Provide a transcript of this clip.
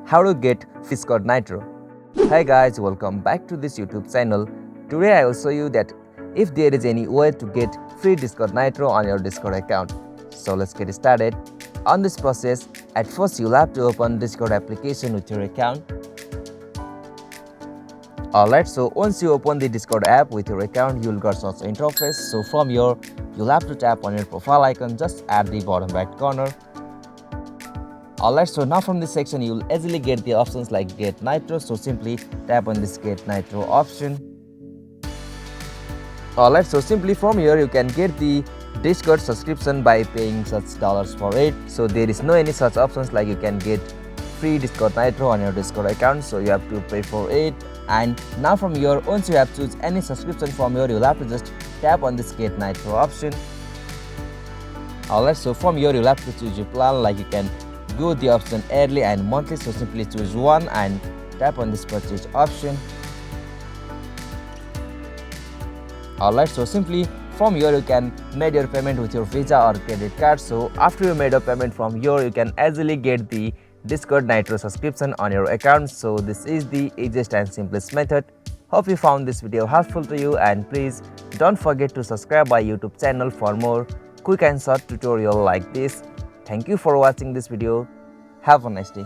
how to get Discord Nitro. Hi guys, welcome back to this YouTube channel. Today I will show you that if there is any way to get free Discord Nitro on your Discord account. So let's get started. On this process, at first you'll have to open Discord application with your account. Alright, so once you open the Discord app with your account, you'll get such interface. So from here, you'll have to tap on your profile icon just at the bottom right corner. Alright, so now from this section, you'll easily get the options like Get Nitro. So simply tap on this Get Nitro option. Alright, so simply from here, you can get the Discord subscription by paying such dollars for it. So there is no any such options like you can get free Discord Nitro on your Discord account. So you have to pay for it. And now from here, once you have choose any subscription from here, you'll have to just tap on this Get Nitro option. Alright, so from here you'll have to choose your plan, like you can go the option yearly and monthly. So simply choose one and tap on this purchase option. Alright, so simply from here you can make your payment with your Visa or credit card. So after you made a payment from here, you can easily get the Discord Nitro subscription on your account. So this is the easiest and simplest method. Hope you found this video helpful to you, and please don't forget to subscribe my YouTube channel for more quick and short tutorial like this. Thank you for watching this video. Have a nice day.